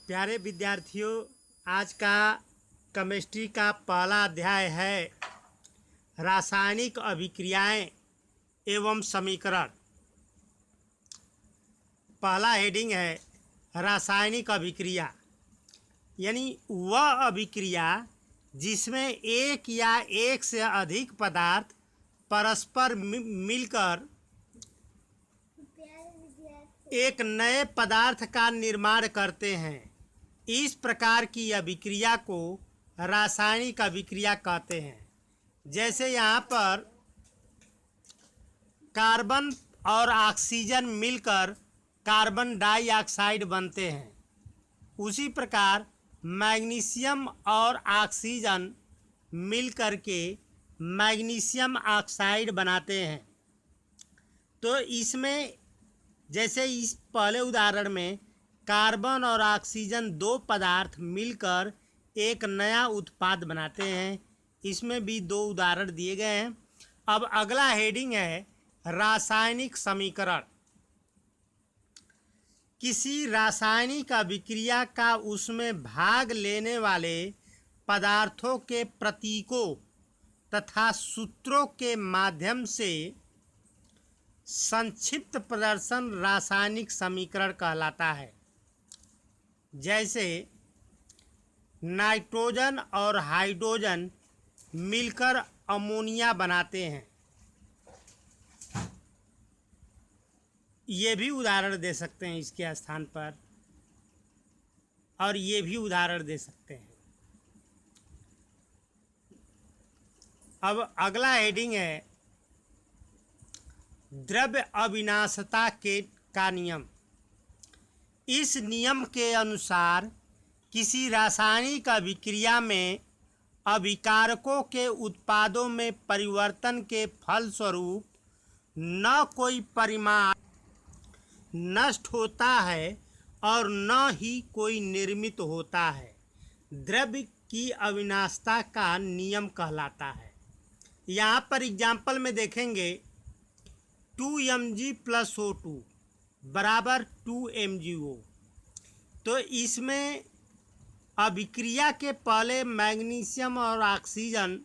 प्यारे विद्यार्थियों, आज का केमिस्ट्री का पहला अध्याय है रासायनिक अभिक्रियाएं एवं समीकरण। पहला हेडिंग है रासायनिक अभिक्रिया, यानी वह अभिक्रिया जिसमें एक या एक से अधिक पदार्थ परस्पर मिलकर एक नए पदार्थ का निर्माण करते हैं। इस प्रकार की अभिक्रिया को रासायनिक अभिक्रिया कहते हैं। जैसे यहाँ पर कार्बन और ऑक्सीजन मिलकर कार्बन डाइऑक्साइड बनते हैं, उसी प्रकार मैग्नीशियम और ऑक्सीजन मिलकर के मैग्नीशियम ऑक्साइड बनाते हैं। तो इसमें जैसे इस पहले उदाहरण में कार्बन और ऑक्सीजन दो पदार्थ मिलकर एक नया उत्पाद बनाते हैं, इसमें भी दो उदाहरण दिए गए हैं। अब अगला हेडिंग है रासायनिक समीकरण। किसी रासायनिक अभिक्रिया का उसमें भाग लेने वाले पदार्थों के प्रतीकों तथा सूत्रों के माध्यम से संक्षिप्त प्रदर्शन रासायनिक समीकरण कहलाता है। जैसे नाइट्रोजन और हाइड्रोजन मिलकर अमोनिया बनाते हैं, ये भी उदाहरण दे सकते हैं इसके स्थान पर, और ये भी उदाहरण दे सकते हैं। अब अगला हेडिंग है द्रव्य अविनाशता का नियम। इस नियम के अनुसार किसी रासायनिक अभिक्रिया में अभिकारकों के उत्पादों में परिवर्तन के फलस्वरूप न कोई परिमाण नष्ट होता है और न ही कोई निर्मित होता है। द्रव्य की अविनाशता का नियम कहलाता है। यहाँ पर एग्जाम्पल में देखेंगे 2mg + O2 बराबर 2mgO। तो इसमें अभिक्रिया के पहले मैग्नीशियम और ऑक्सीजन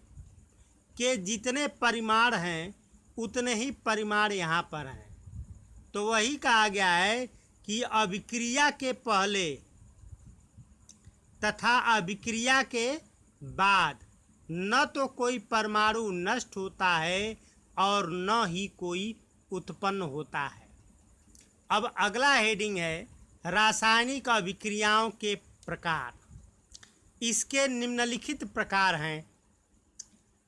के जितने परिमाण हैं उतने ही परिमाण यहाँ पर हैं। तो वही कहा गया है कि अभिक्रिया के पहले तथा अभिक्रिया के बाद न तो कोई परमाणु नष्ट होता है और न ही कोई उत्पन्न होता है। अब अगला हेडिंग है रासायनिक अभिक्रियाओं के प्रकार। इसके निम्नलिखित प्रकार हैं।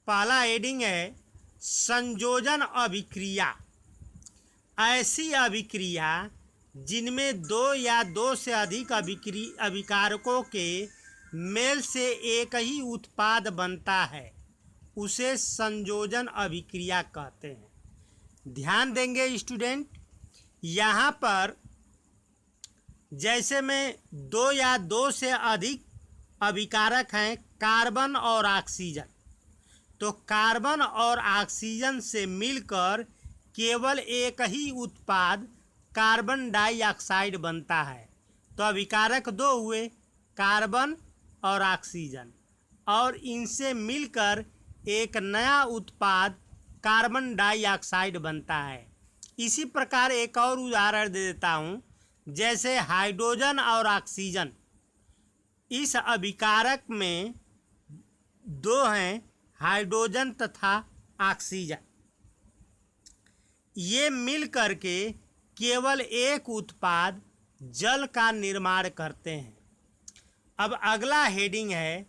पहला हेडिंग है संयोजन अभिक्रिया। ऐसी अभिक्रिया जिनमें दो या दो से अधिक अभिकारकों के मेल से एक ही उत्पाद बनता है, उसे संयोजन अभिक्रिया कहते हैं। ध्यान देंगे स्टूडेंट, यहाँ पर जैसे में दो या दो से अधिक अभिकारक हैं कार्बन और ऑक्सीजन, तो कार्बन और ऑक्सीजन से मिलकर केवल एक ही उत्पाद कार्बन डाइऑक्साइड बनता है। तो अभिकारक दो हुए, कार्बन और ऑक्सीजन, और इनसे मिलकर एक नया उत्पाद कार्बन डाइऑक्साइड बनता है। इसी प्रकार एक और उदाहरण दे देता हूँ। जैसे हाइड्रोजन और ऑक्सीजन, इस अभिकारक में दो हैं हाइड्रोजन तथा ऑक्सीजन, ये मिल करके केवल एक उत्पाद जल का निर्माण करते हैं। अब अगला हेडिंग है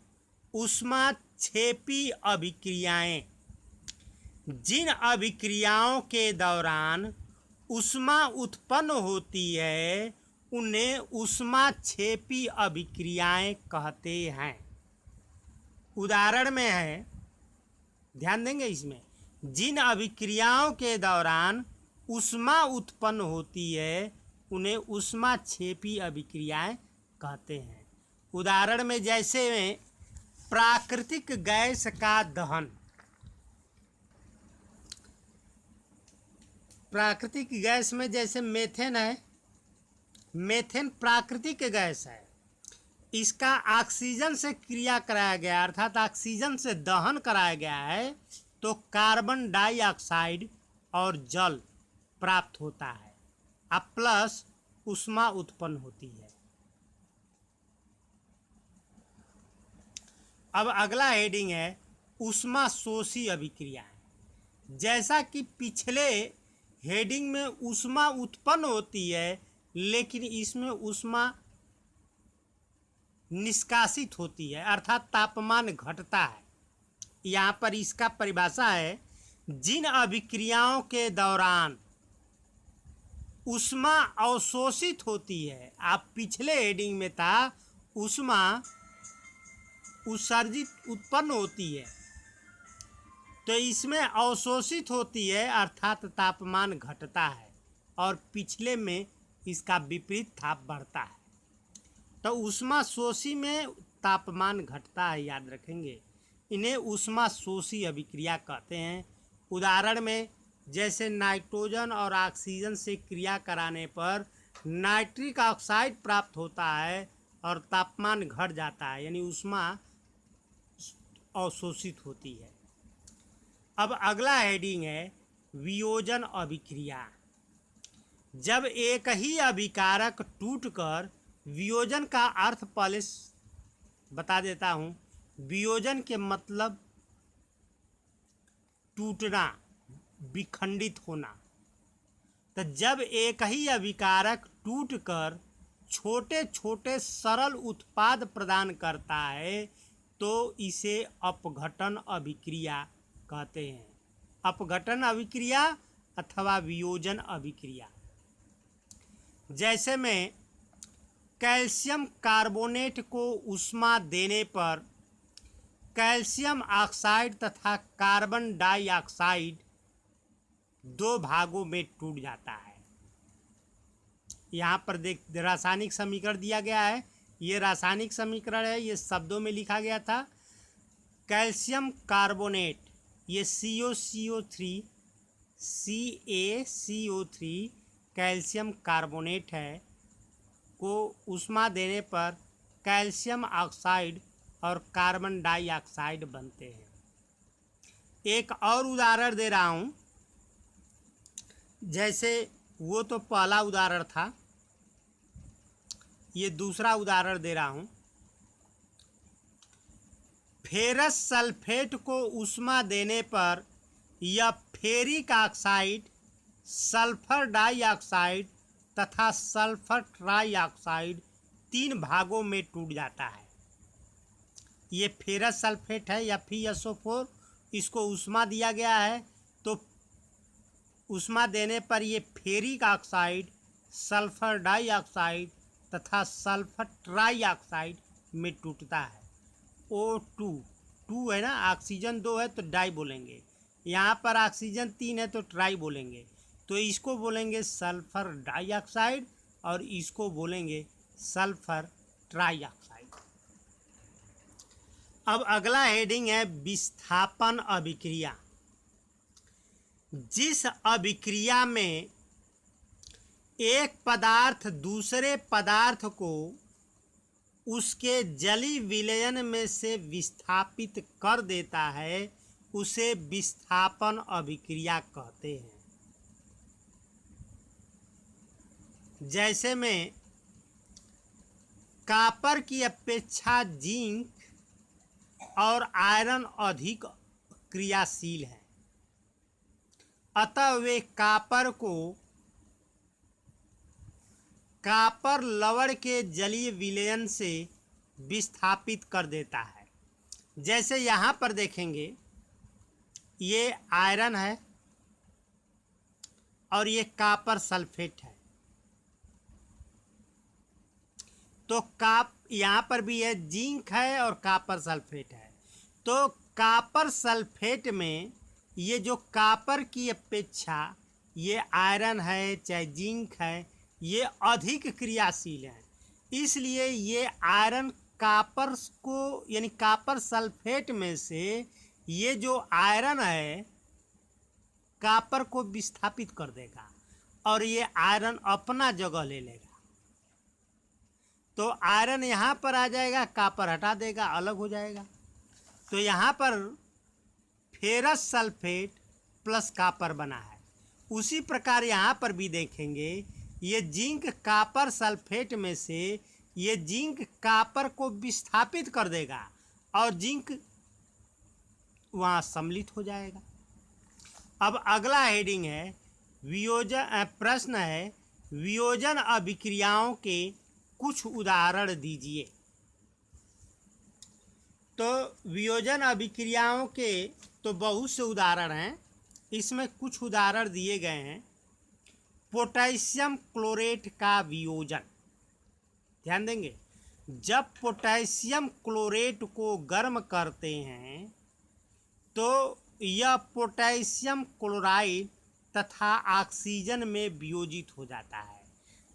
ऊष्माक्षेपी अभिक्रियाएं। जिन अभिक्रियाओं के दौरान ऊष्मा उत्पन्न होती है उन्हें ऊष्माक्षेपी अभिक्रियाएं कहते हैं। उदाहरण में है, ध्यान देंगे इसमें, जिन अभिक्रियाओं के दौरान ऊष्मा उत्पन्न होती है उन्हें ऊष्माक्षेपी अभिक्रियाएं कहते हैं। उदाहरण में जैसे में प्राकृतिक गैस का दहन। प्राकृतिक गैस में जैसे मेथेन है, मेथेन प्राकृतिक गैस है। इसका ऑक्सीजन से क्रिया कराया गया, अर्थात ऑक्सीजन से दहन कराया गया है, तो कार्बन डाइऑक्साइड और जल प्राप्त होता है, अब प्लस ऊष्मा उत्पन्न होती है। अब अगला हेडिंग है ऊष्मा शोषी अभिक्रियाएं। जैसा कि पिछले हेडिंग में ऊष्मा उत्पन्न होती है, लेकिन इसमें ऊष्मा निष्कासित होती है, अर्थात तापमान घटता है। यहाँ पर इसका परिभाषा है, जिन अभिक्रियाओं के दौरान ऊष्मा अवशोषित होती है, आप पिछले हेडिंग में था ऊष्मा उत्सर्जित उत्पन्न होती है, तो इसमें अवशोषित होती है अर्थात तापमान घटता है, और पिछले में इसका विपरीत ताप बढ़ता है। तो ऊष्मा शोषी में तापमान घटता है, याद रखेंगे। इन्हें ऊष्मा शोषी अभिक्रिया कहते हैं। उदाहरण में जैसे नाइट्रोजन और ऑक्सीजन से क्रिया कराने पर नाइट्रिक ऑक्साइड प्राप्त होता है और तापमान घट जाता है, यानी ऊष्मा अवशोषित होती है। अब अगला हेडिंग है वियोजन अभिक्रिया। जब एक ही अभिकारक टूटकर, वियोजन का अर्थ पहले बता देता हूँ। वियोजन के मतलब टूटना, विखंडित होना। तो जब एक ही अभिकारक टूटकर छोटे छोटे सरल उत्पाद प्रदान करता है, तो इसे अपघटन अभिक्रिया कहते हैं। अपघटन अभिक्रिया अथवा वियोजन अभिक्रिया। जैसे में कैल्शियम कार्बोनेट को ऊष्मा देने पर कैल्शियम ऑक्साइड तथा कार्बन डाइऑक्साइड दो भागों में टूट जाता है। यहाँ पर देख रासायनिक समीकरण दिया गया है, ये रासायनिक समीकरण है, ये शब्दों में लिखा गया था। कैल्शियम कार्बोनेट, ये CaCO3 CaCO3 कैल्शियम कार्बोनेट है, को ऊष्मा देने पर कैल्शियम ऑक्साइड और कार्बन डाइऑक्साइड बनते हैं। एक और उदाहरण दे रहा हूँ। जैसे वो तो पहला उदाहरण था, ये दूसरा उदाहरण दे रहा हूँ। फेरस सल्फेट को ऊष्मा देने पर यह फेरिक ऑक्साइड, सल्फर डाइऑक्साइड तथा सल्फर ट्राइऑक्साइड 3 भागों में टूट जाता है। ये फेरस सल्फेट है या FeSO4, इसको ऊष्मा दिया गया है, तो ऊष्मा देने पर ये फेरिक ऑक्साइड, सल्फर डाइऑक्साइड तथा सल्फर ट्राइऑक्साइड में टूटता है। O2 2 है ना, ऑक्सीजन 2 है तो डाई बोलेंगे, यहाँ पर ऑक्सीजन 3 है तो ट्राई बोलेंगे। तो इसको बोलेंगे सल्फर डाइऑक्साइड और इसको बोलेंगे सल्फर ट्राइऑक्साइड। अब अगला हेडिंग है विस्थापन अभिक्रिया। जिस अभिक्रिया में एक पदार्थ दूसरे पदार्थ को उसके जलीय विलयन में से विस्थापित कर देता है, उसे विस्थापन अभिक्रिया कहते हैं। जैसे में कॉपर की अपेक्षा जिंक और आयरन अधिक क्रियाशील है, अतः वे कॉपर को कॉपर लवण के जलीय विलयन से विस्थापित कर देता है। जैसे यहाँ पर देखेंगे, ये आयरन है और ये कॉपर सल्फेट है, तो यहाँ पर भी है जिंक है और कॉपर सल्फेट है। तो कॉपर सल्फेट में ये जो कॉपर की अपेक्षा ये आयरन है चाहे जिंक है, ये अधिक क्रियाशील है, इसलिए ये आयरन कॉपर को, यानी कॉपर सल्फेट में से ये जो आयरन है कॉपर को विस्थापित कर देगा और ये आयरन अपना जगह ले लेगा। तो आयरन यहाँ पर आ जाएगा, कॉपर हटा देगा, अलग हो जाएगा। तो यहाँ पर फेरस सल्फेट प्लस कॉपर बना है। उसी प्रकार यहाँ पर भी देखेंगे, ये जिंक कॉपर सल्फेट में से ये जिंक कॉपर को विस्थापित कर देगा और जिंक वहाँ सम्मिलित हो जाएगा। अब अगला हेडिंग है वियोजन। प्रश्न है वियोजन अभिक्रियाओं के कुछ उदाहरण दीजिए। तो वियोजन अभिक्रियाओं के तो बहुत से उदाहरण हैं, इसमें कुछ उदाहरण दिए गए हैं। पोटेशियम क्लोरेट का वियोजन, ध्यान देंगे, जब पोटेशियम क्लोरेट को गर्म करते हैं तो यह पोटेशियम क्लोराइड तथा ऑक्सीजन में वियोजित हो जाता है।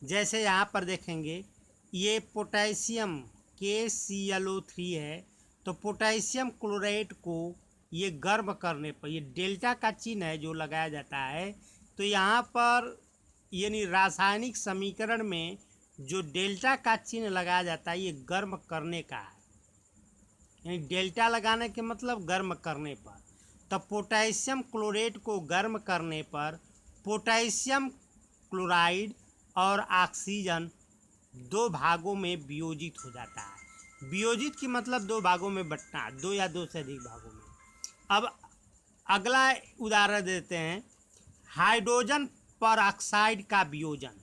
जैसे यहाँ पर देखेंगे, ये पोटेशियम KClO3 है, तो पोटेशियम क्लोराइड को ये गर्म करने पर, ये डेल्टा का चिन्ह है जो लगाया जाता है, तो यहाँ पर यानी रासायनिक समीकरण में जो डेल्टा का चिन्ह लगाया जाता है ये गर्म करने का है, यानी डेल्टा लगाने के मतलब गर्म करने पर। तब पोटेशियम क्लोरेट को गर्म करने पर पोटेशियम क्लोराइड और ऑक्सीजन दो भागों में वियोजित हो जाता है। वियोजित की मतलब दो भागों में बंटना, दो या दो से अधिक भागों में। अब अगला उदाहरण देते हैं हाइड्रोजन परऑक्साइड का वियोजन।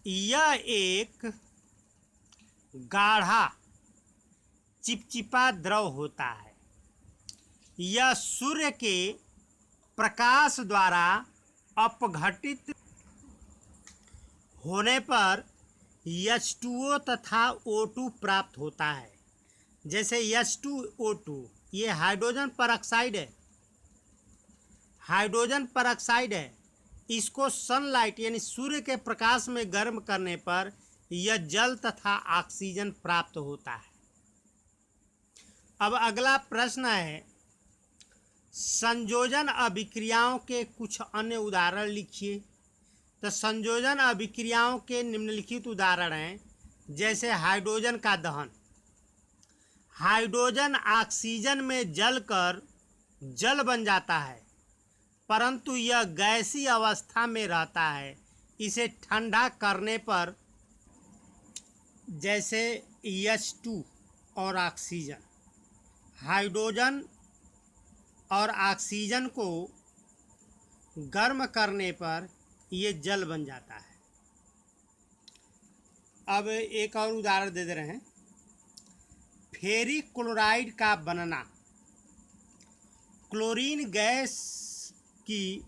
यह एक गाढ़ा चिपचिपा द्रव होता है। यह सूर्य के प्रकाश द्वारा अपघटित होने पर H2O तथा O2 प्राप्त होता है। जैसे H2O2 ये हाइड्रोजन परऑक्साइड है, हाइड्रोजन परऑक्साइड है। इसको सनलाइट यानी सूर्य के प्रकाश में गर्म करने पर यह जल तथा ऑक्सीजन प्राप्त होता है। अब अगला प्रश्न है संयोजन अभिक्रियाओं के कुछ अन्य उदाहरण लिखिए। तो संयोजन अभिक्रियाओं के निम्नलिखित उदाहरण हैं, जैसे हाइड्रोजन का दहन। हाइड्रोजन ऑक्सीजन में जलकर जल बन जाता है, परंतु यह गैसीय अवस्था में रहता है। इसे ठंडा करने पर, जैसे H2 और ऑक्सीजन, हाइड्रोजन और ऑक्सीजन को गर्म करने पर ये जल बन जाता है। अब एक और उदाहरण दे रहे हैं, फेरिक क्लोराइड का बनना। क्लोरीन गैस की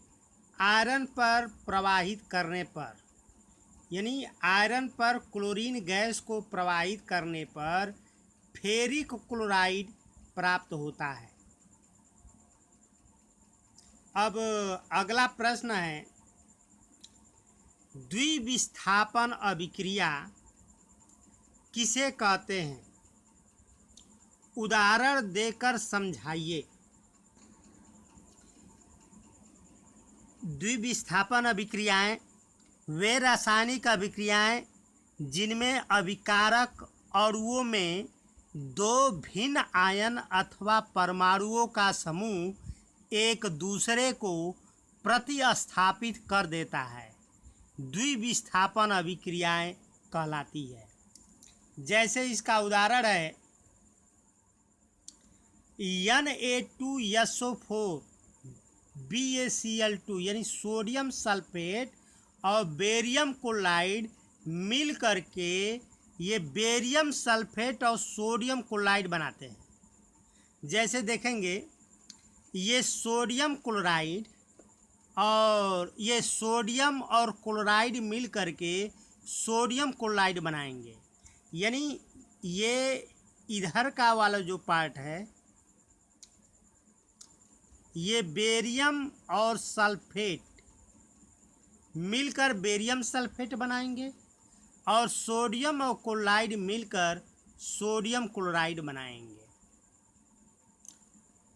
आयरन पर प्रवाहित करने पर, यानी आयरन पर क्लोरीन गैस को प्रवाहित करने पर फेरिक क्लोराइड प्राप्त होता है। अब अगला प्रश्न है द्विविस्थापन अभिक्रिया किसे कहते हैं? उदाहरण देकर समझाइए। द्विविस्थापन अभिक्रियाएं वे रासायनिक अभिक्रियाएं जिनमें अभिकारक अणुओं में दो भिन्न आयन अथवा परमाणुओं का समूह एक दूसरे को प्रतिस्थापित कर देता है, द्विविस्थापन अभिक्रियाएं कहलाती है। जैसे इसका उदाहरण है Na2SO4 BaCl2 यानी सोडियम सल्फेट और बेरियम क्लोराइड मिल करके ये बेरियम सल्फेट और सोडियम क्लोराइड बनाते हैं। जैसे देखेंगे, ये सोडियम क्लोराइड और ये सोडियम और क्लोराइड मिल करके सोडियम क्लोराइड बनाएंगे। यानी ये इधर का वाला जो पार्ट है, ये बेरियम और सल्फेट मिलकर बेरियम सल्फेट बनाएंगे और सोडियम और क्लोराइड मिलकर सोडियम क्लोराइड बनाएंगे।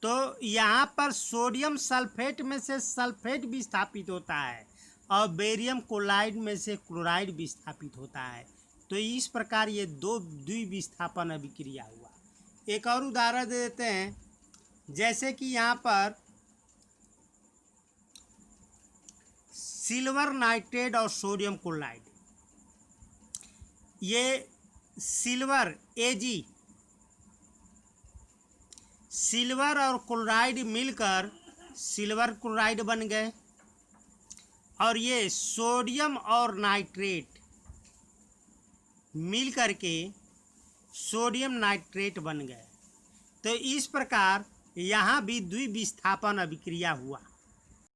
तो यहाँ पर सोडियम सल्फेट में से सल्फेट विस्थापित होता है और बेरियम क्लोराइड में से क्लोराइड विस्थापित होता है। तो तो इस प्रकार ये दो द्विविस्थापन अभिक्रिया हुआ। एक और उदाहरण दे देते हैं, जैसे कि यहाँ पर सिल्वर नाइट्रेट और सोडियम क्लोराइड, ये सिल्वर Ag, सिल्वर और क्लोराइड मिलकर सिल्वर क्लोराइड बन गए, और ये सोडियम और नाइट्रेट मिल करके सोडियम नाइट्रेट बन गए। तो इस प्रकार यहाँ भी द्विविस्थापन अभिक्रिया हुआ।